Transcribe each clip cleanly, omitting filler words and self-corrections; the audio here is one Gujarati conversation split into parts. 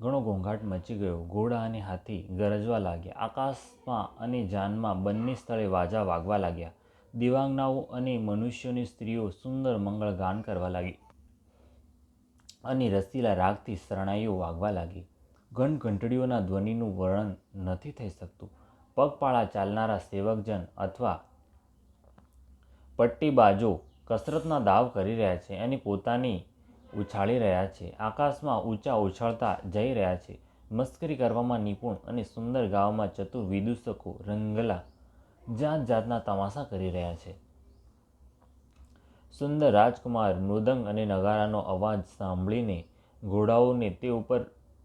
ઘણો ઘોંઘાટ મચી ગયો. ઘોડા અને હાથી ગરજવા લાગ્યા. આકાશમાં અને જાનમાં બંને સ્થળે વાજા વાગવા લાગ્યા. દિવ્યાંગનાઓ અને મનુષ્યોની સ્ત્રીઓ સુંદર મંગળ ગાન કરવા લાગી અને રસીલા રાગથી શરણાઈઓ વાગવા લાગી. ઘંટડીઓના ધ્વનિનું વર્ણન નથી થઈ શકતું. પગપાળા ચાલનારા સેવકજન અથવા પટ્ટીબાજો કસરતના દાવ કરી રહ્યા છે અને પોતાની ઉછાળી રહ્યા છે. આકાશમાં ઊંચા ઉછળતા જઈ રહ્યા છે. મસ્કરી કરવામાં નિપુણ અને સુંદર ગાવામાં ચતુર વિદૂષકો રંગલા જાત જાતના તમાશા કરી રહ્યા છે. સુંદર રાજકુમાર મૃદંગ અને નગારાનો અવાજ સાંભળીને ઘોડાઓને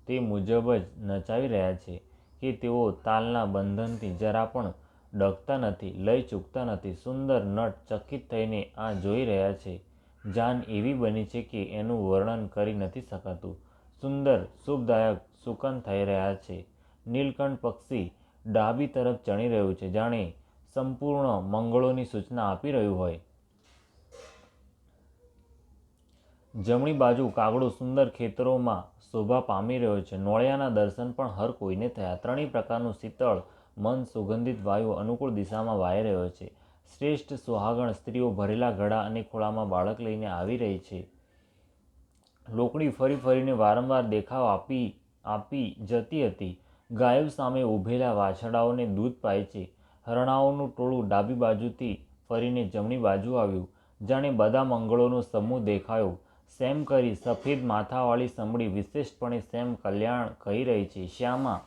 તે મુજબ જ નચાવી રહ્યા છે કે તેઓ તાલના બંધનથી જરા પણ ડગતા નથી, લય ચૂકતા નથી. સુંદર નટ ચકિત થઈને આ જોઈ રહ્યા છે. જાન એવી બની છે કે એનું વર્ણન કરી નથી શકાતું. સુંદર શુભદાયક સુકન થઈ રહ્યા છે. નીલકંઠ પક્ષી ડાબી તરફ ચણી રહ્યું છે, જાણે સંપૂર્ણ મંગળોની સૂચના આપી રહ્યું હોય. જમણી બાજુ કાગડો સુંદર ખેતરોમાં શોભા પામી રહ્યો છે. નોળિયાના દર્શન પણ હર કોઈને થયા. ત્રણેય પ્રકારનું શીતળ મન સુગંધિત વાયુ અનુકૂળ દિશામાં વાઈ રહ્યો છે. શ્રેષ્ઠ સુહાગણ સ્ત્રીઓ ભરેલા ઘડા અને ખોળામાં બાળક લઈને આવી રહી છે. લોકડી ફરી ફરીને વારંવાર દેખાવ આપી જતી હતી. ગાયો સામે ઊભેલા વાછરડાઓને દૂધ પાય છે. હરણાઓનું ટોળું ડાબી બાજુથી ફરીને જમણી બાજુ આવ્યું, જાણે બધા મંગળોનો સમૂહ દેખાયો. સેમ કરી સફેદ માથાવાળી સમડી વિશેષપણે સેમ કલ્યાણ કહી રહી છે. શ્યામા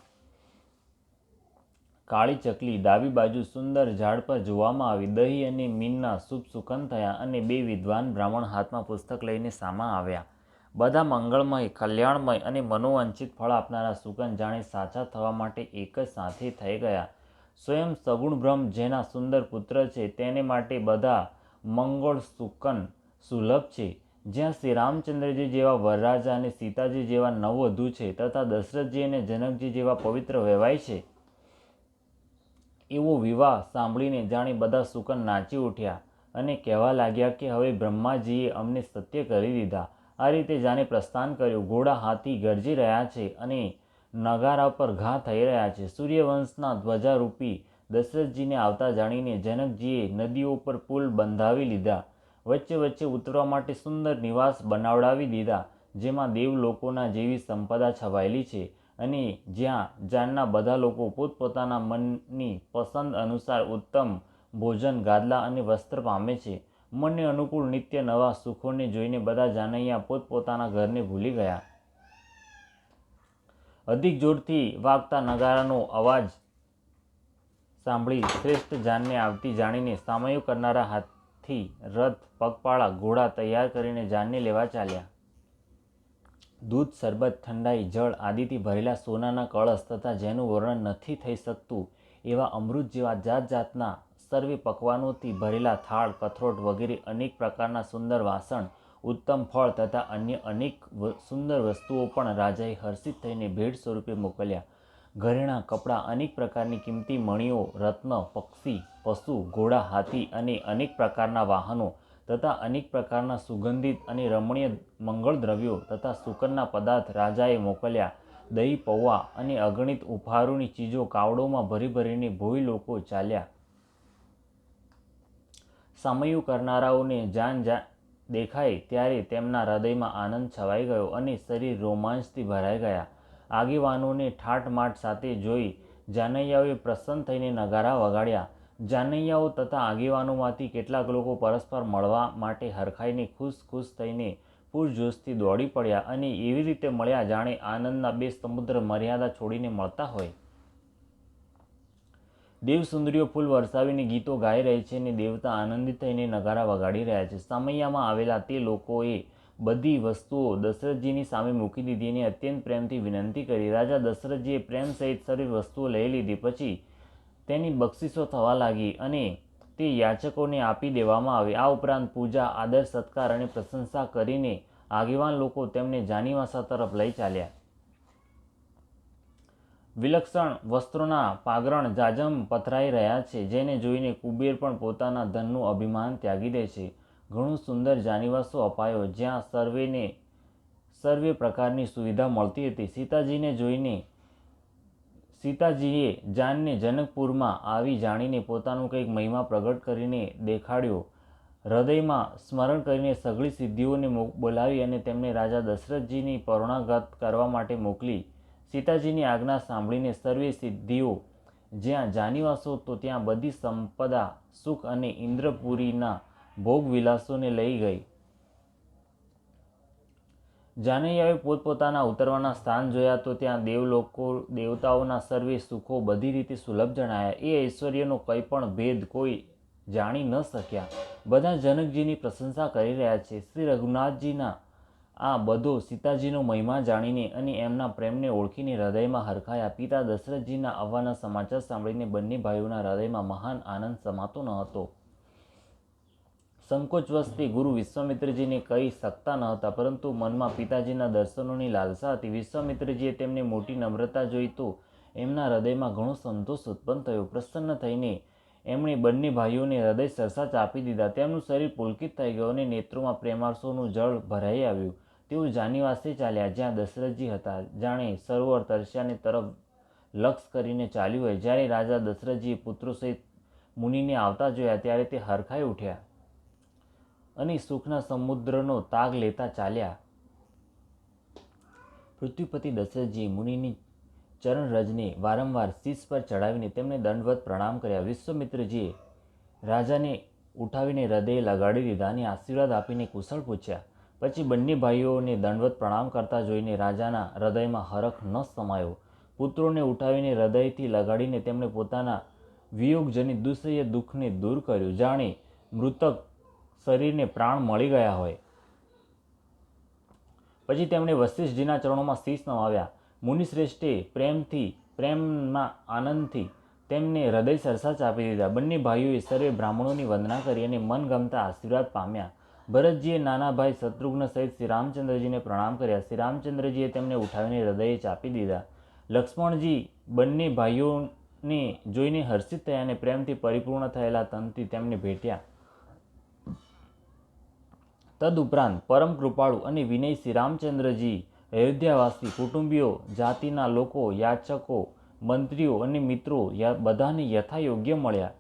કાળી ચકલી ડાબી બાજુ સુંદર ઝાડ પર જોવામાં આવી. દહીં અને મીનના શુભ સુકન થયા અને બે વિદ્વાન બ્રાહ્મણ હાથમાં પુસ્તક લઈને સામા આવ્યા. બધા મંગળમય, કલ્યાણમય અને મનોવાંછિત ફળ આપનારા સુકન જાણે સાચા થવા માટે એક જ સાથે થઈ ગયા. સ્વયં સગુણ બ્રહ્મ જેના સુંદર પુત્ર છે તેને માટે બધા મંગળ સુકન સુલભ છે. જ્યાં શ્રી રામચંદ્રજી જેવા વરરાજા અને સીતાજી જેવા નવવધુ છે તથા દશરથજી અને જનકજી જેવા પવિત્ર વૈવાય છે, એવો વિવાહ સાંભળીને જાણે બધા સુકન નાચી ઉઠ્યા અને કહેવા લાગ્યા કે હવે બ્રહ્માજીએ અમને સત્ય કરી દીધા. આ રીતે જાણે પ્રસ્થાન કર્યું. ઘોડા હાથી ગરજી રહ્યા છે અને નગારા પર ઘા થઈ રહ્યા છે. સૂર્યવંશના ધ્વજારૂપી દશરથજીને આવતા જાણીને જનકજીએ નદીઓ પર પુલ બંધાવી લીધા. વચ્ચે વચ્ચે ઉતરવા માટે સુંદર નિવાસ બનાવડાવી દીધા, જેમાં દેવલોકોના જેવી સંપદા છવાયેલી છે અને જ્યાં જાનના બધા લોકો પોતપોતાના મનની પસંદ અનુસાર ઉત્તમ ભોજન, ગાદલા અને વસ્ત્ર પામે છે. મનને અનુકૂળ નિત્ય નવા સુખોને જોઈને બધા જાનૈયા પોતપોતાના ઘરને ભૂલી ગયા. અધિક જોરથી વાગતા નગારાનો અવાજ સાંભળી શ્રેષ્ઠ જાનને આવતી જાણીને સામૈયું કરનારા હાથી, રથ, પગપાળા ઘોડા તૈયાર કરીને જાનને લેવા ચાલ્યા. દૂધ, શરબત, ઠંડાઈ, જળ આદિથી ભરેલા સોનાના કળશ તથા જેનું વર્ણન નથી થઈ શકતું એવા અમૃત જેવા જાત જાતના સર્વે પકવાનોથી ભરેલા થાળ, કથરોટ વગેરે અનેક પ્રકારના સુંદર વાસણ, ઉત્તમ ફળ તથા અન્ય અનેક સુંદર વસ્તુઓ પણ રાજાએ હર્ષિત થઈને ભેટ સ્વરૂપે મોકલ્યા. ઘરેણાં, કપડાં, અનેક પ્રકારની કિંમતી મણીઓ, રત્ન, પક્ષી, પશુ, ઘોડા, હાથી અને અનેક પ્રકારના વાહનો તથા અનેક પ્રકારના સુગંધિત અને રમણીય મંગળ દ્રવ્યો તથા સુકનના પદાર્થ રાજાએ મોકલ્યા. દહીં, પૌવા અને અગણિત ઉપહારોની ચીજો કાવડોમાં ભરી ભરીને ભોઈ લોકો ચાલ્યા. સામૈયું કરનારાઓને જાન દેખાય ત્યારે તેમના હૃદયમાં આનંદ છવાઈ ગયો અને શરીર રોમાંચથી ભરાઈ ગયા. આગેવાનોને ઠાઠમાઠ સાથે જોઈ જાનૈયાઓએ પ્રસન્ન થઈને નગારા વગાડ્યા. જાનૈયાઓ તથા આગેવાનોમાંથી કેટલાક લોકો પરસ્પર મળવા માટે હરખાઈને ખુશ થઈને પૂરજોશથી દોડી પડ્યા અને એવી રીતે મળ્યા જાણે આનંદના બે સમુદ્ર મર્યાદા છોડીને મળતા હોય. દેવસુંદરીઓ ફૂલ વરસાવીને ગીતો ગાઈ રહી છે અને દેવતા આનંદિત થઈને નગારા વગાડી રહ્યા છે. સામૈયામાં આવેલા તે લોકોએ બધી વસ્તુઓ દશરથજીની સામે મૂકી દીધી અને અત્યંત પ્રેમથી વિનંતી કરી. રાજા દશરથજીએ પ્રેમ સહિત સર્વે વસ્તુઓ લઈ લીધી. પછી તેની બક્ષિસો થવા લાગી અને તે યાચકોને આપી દેવામાં આવી. આ ઉપરાંત પૂજા, આદર, સત્કાર અને પ્રશંસા કરીને આગેવાન લોકો તેમને જાનીવાસા તરફ લઈ ચાલ્યા. વિલક્ષણ વસ્ત્રોના પાગરણ જાજમ પથરાઈ રહ્યા છે, જેને જોઈને કુબેર પણ પોતાના ધનનું અભિમાન ત્યાગી દે છે. ઘણો સુંદર જાનીવાસો અપાયો, જ્યાં સર્વેને સર્વે પ્રકારની સુવિધા મળતી હતી. સીતાજીએ જાનને જનકપુરમાં આવી જાણીને પોતાનું કંઈક મહિમા પ્રગટ કરીને દેખાડ્યો. હૃદયમાં સ્મરણ કરીને સઘળી સિદ્ધિઓને બોલાવી અને તેમને રાજા દશરથજીની પરોણાગત કરવા માટે મોકલી. સીતાજીની આજ્ઞા સાંભળીને સર્વે સિદ્ધિઓ જ્યાં જાનીવાસો તો ત્યાં બધી સંપદા, સુખ અને ઇન્દ્રપુરીના ભોગ વિલાસોને લઈ ગઈ. જાનૈયાઓએ પોતપોતાના ઉતરવાના સ્થાન જોયા તો ત્યાં દેવતાઓના સર્વે સુખો બધી રીતે સુલભ જણાયા. એ ઐશ્વર્યનો કંઈ પણ ભેદ કોઈ જાણી ન શક્યા. બધા જનકજીની પ્રશંસા કરી રહ્યા છે. શ્રી રઘુનાથજીના આ બધો સીતાજીનો મહિમા જાણીને અને એમના પ્રેમને ઓળખીને હૃદયમાં હરખાયા. પિતા દશરથજીના આવવાના સમાચાર સાંભળીને બંને ભાઈઓના હૃદયમાં મહાન આનંદ સમાતો ન હતો. સંકોચવશ તે ગુરુ વિશ્વામિત્રજીને કહી શકતા ન હતા, પરંતુ મનમાં પિતાજીના દર્શનોની લાલસા હતી. વિશ્વામિત્રજીએ તેમને મોટી નમ્રતા જોઈ તો એમના હૃદયમાં ઘણો સંતોષ ઉત્પન્ન થયો. પ્રસન્ન થઈને એમણે બંને ભાઈઓને હૃદય સરસા ચાપી દીધા. તેમનું શરીર પુલકિત થઈ ગયું અને નેત્રોમાં પ્રેમારસોનું જળ ભરાઈ આવ્યું. તેઓ જાનીવાસે ચાલ્યા જ્યાં દશરથજી હતા. જાણે સરોવર તરસ્યાને તરફ લક્ષ કરીને ચાલ્યું હોય. જ્યારે રાજા દશરથજીએ પુત્રો સહિત મુનિને આવતા જોયા ત્યારે તે હરખાઈ ઉઠ્યા અને સુખના સમુદ્રનો તાગ લેતા ચાલ્યા. પૃથ્વીપતિ દશરથજીએ મુનિની ચરણરજને વારંવાર શીશ પર ચડાવીને તેમને દંડવત પ્રણામ કર્યા. વિશ્વામિત્રજીએ રાજાને ઉઠાવીને હૃદયે લગાડી દીધા અને આશીર્વાદ આપીને કુશળ પૂછ્યા. પછી બંને ભાઈઓને દંડવત પ્રણામ કરતા જોઈને રાજાના હૃદયમાં હરખ ન સમાયો. પુત્રોને ઉઠાવીને હૃદયથી લગાડીને તેમણે પોતાના વિયોગજનિત દુઃસહ્ય દુઃખને દૂર કર્યું. જાણે મૃતક શરીરને પ્રાણ મળી ગયા હોય. પછી તેમણે વશિષ્ઠજીના ચરણોમાં શીશ નમાવ્યા. મુનિશ્રેષ્ઠે પ્રેમમાં આનંદથી તેમને હૃદય સરસા ચાપી દીધા. બંને ભાઈઓએ સર્વે બ્રાહ્મણોની વંદના કરી અને મનગમતા આશીર્વાદ પામ્યા. ભરતજીએ નાના ભાઈ શત્રુઘ્ન સહિત શ્રી રામચંદ્રજીને પ્રણામ કર્યા. શ્રી રામચંદ્રજીએ તેમને ઉઠાવીને હૃદયે ચાપી દીધા. લક્ષ્મણજી બંને ભાઈઓને જોઈને હર્ષિત થયા અને પ્રેમથી પરિપૂર્ણ થયેલા તનથી તેમને ભેટ્યા. તદુપરાંત પરમ કૃપાળુ અને વિનયી શ્રી રામચંદ્રજી અયોધ્યાવાસી કુટુંબીઓ, જાતિના લોકો, યાચકો, મંત્રીઓ અને મિત્રો બધાને યથાયોગ્ય મળ્યા.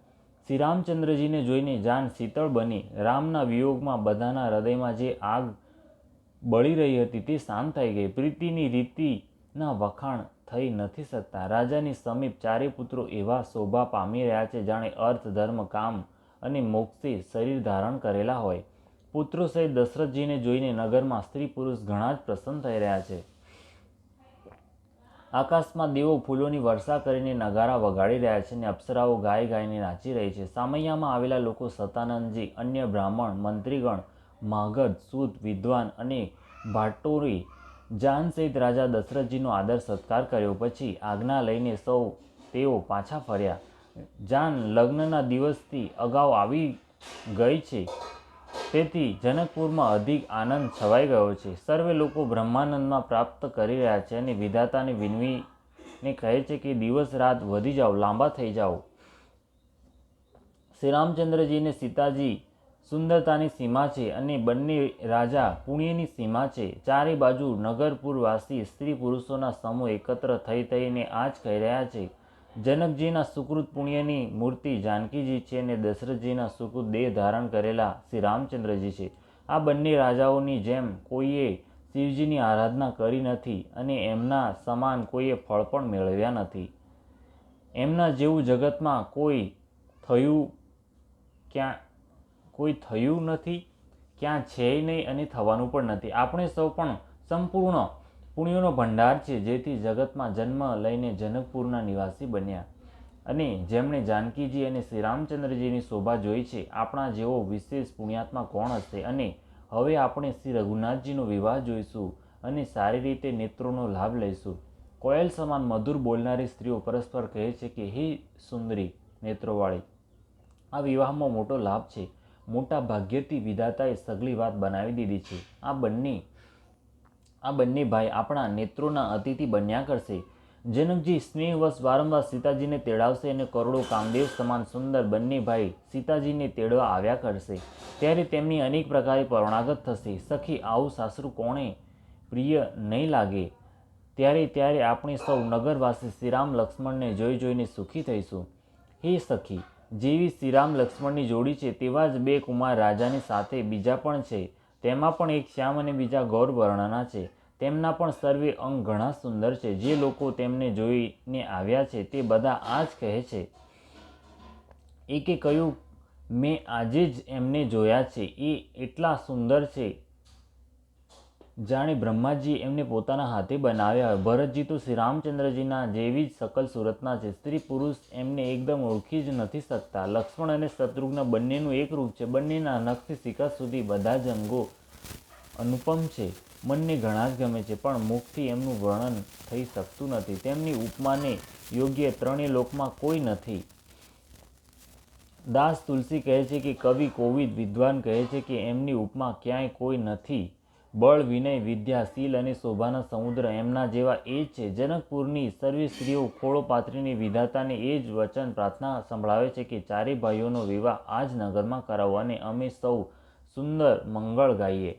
શ્રી રામચંદ્રજીને જોઈને જાન શીતળ બની. રામના વિયોગમાં બધાના હૃદયમાં જે આગ બળી રહી હતી તે શાંત થઈ ગઈ. પ્રીતિની રીતિના વખાણ થઈ નથી શકતા. રાજાની સમીપ ચારે પુત્રો એવા શોભા પામી રહ્યા છે જાણે અર્થ, ધર્મ, કામ અને મોક્ષે શરીર ધારણ કરેલા હોય. પુત્રો સહિત દશરથજીને જોઈને નગરમાં સ્ત્રી પુરુષ ઘણા જ પ્રસન્ન થઈ રહ્યા છે. આકાશમાં દેવો ફૂલોની વર્ષા કરીને નગારા વગાડી રહ્યા છે અને અપ્સરાઓ ગાય ગાઈને નાચી રહી છે. સામૈયામાં આવેલા લોકો સતાનંદજી, અન્ય બ્રાહ્મણ, મંત્રીગણ, માગધ, સૂત, વિદ્વાન અને ભાટોએ જાન સહિત રાજા દશરથજીનો આદર સત્કાર કર્યો. પછી આજ્ઞા લઈને સૌ તેઓ પાછા ફર્યા. જાન લગ્નના દિવસથી અગાઉ આવી ગઈ છે, તેથી જનકપુરમાં અધિક આનંદ છવાઈ ગયો છે. સર્વે લોકો બ્રહ્માનંદમાં પ્રાપ્ત કરી રહ્યા છે અને વિધાતાને વિનવીને કહે છે કે દિવસ રાત વધી જાઓ, લાંબા થઈ જાઓ. શ્રી રામચંદ્રજી અને સીતાજી સુંદરતાની સીમા છે અને બંને રાજા પુણ્યની સીમા છે. ચારે બાજુ નગરપુરવાસી સ્ત્રી પુરુષોના સમૂહ એકત્ર થઈને આ જ કહી રહ્યા છે. જનકજીના સુકૃત પુણ્યની મૂર્તિ જાનકીજી છે અને દશરથજીના સુકૃત દેહ ધારણ કરેલા શ્રી રામચંદ્રજી છે. આ બંને રાજાઓની જેમ કોઈએ શિવજીની આરાધના કરી નથી અને એમના સમાન કોઈએ ફળ પણ મેળવ્યા નથી. એમના જેવું જગતમાં કોઈ થયું નથી, ક્યાં છે નહીં અને થવાનું પણ નથી. આપણે સૌ પણ સંપૂર્ણ પુણ્યોનો ભંડાર છે, જેથી જગતમાં જન્મ લઈને જનકપુરના નિવાસી બન્યા અને જેમણે જાનકીજી અને શ્રી રામચંદ્રજીની શોભા જોઈ છે. આપણા જેવો વિશેષ પુણ્યાત્મા કોણ હશે? અને હવે આપણે શ્રી રઘુનાથજીનો વિવાહ જોઈશું અને સારી રીતે નેત્રોનો લાભ લઈશું. કોયલ સમાન મધુર બોલનારી સ્ત્રીઓ પરસ્પર કહે છે કે હે સુંદરી નેત્રોવાળી, આ વિવાહમાં મોટો લાભ છે. મોટા ભાગ્યથી વિધાતાએ સઘળી વાત બનાવી દીધી છે. આ બંને ભાઈ આપણા નેત્રોના અતિથિ બન્યા કરશે. જનકજી સ્નેહવશ વારંવાર સીતાજીને તેડાવશે અને કરોડો કામદેવ સમાન સુંદર બંને ભાઈ સીતાજીને તેડવા આવ્યા કરશે. ત્યારે તેમની અનેક પ્રકારે પરોણાગત થશે. સખી, આવું સાસરું કોણે પ્રિય નહીં લાગે ત્યારે આપણે સૌ નગરવાસી શ્રીરામ લક્ષ્મણને જોઈ જોઈને સુખી થઈશું. હે સખી, જેવી શ્રીરામ લક્ષ્મણની જોડી છે તેવા જ 2 કુમાર રાજાની સાથે બીજા પણ છે. તેમાં પણ એક શ્યામ અને બીજા ગૌર વર્ણના છે. તેમના પણ સર્વે અંગ ઘણા સુંદર છે. જે લોકો તેમને જોઈને આવ્યા છે તે બધા આ જ કહે છે. એકે કહ્યું, મેં આજે જ એમને જોયા છે. એ એટલા સુંદર છે જાણે બ્રહ્માજીએ એમને પોતાના હાથે બનાવ્યા હોય. ભરતજી તો શ્રી રામચંદ્રજીના જેવી જ સકલ સુરતના છે. સ્ત્રી પુરુષ એમને એકદમ ઓળખી જ નથી શકતા. લક્ષ્મણ અને શત્રુઘ્ન બંનેનું એક રૂપ છે. બંનેના નખથી શિખર સુધી બધા જ અંગો અનુપમ છે. મનને ઘણા જ ગમે છે, પણ મુખથી એમનું વર્ણન થઈ શકતું નથી. તેમની ઉપમાને યોગ્ય 3 લોકમાં કોઈ નથી. દાસ તુલસી કહે છે કે કવિ કોવિદ વિદ્વાન કહે છે કે એમની ઉપમા ક્યાંય કોઈ નથી. બળ, વિનય, વિદ્યા, શીલ અને શોભાના સમુદ્ર એમના જેવા એ જ છે. જનકપુરની સર્વે સ્ત્રીઓ ખોળો પાથરીને વિધાતાને એ જ વચન પ્રાર્થના સંભળાવે છે કે 4 ભાઈઓનો વિવાહ આ જ નગરમાં કરાવો અને અમે સૌ સુંદર મંગળ ગાઈએ.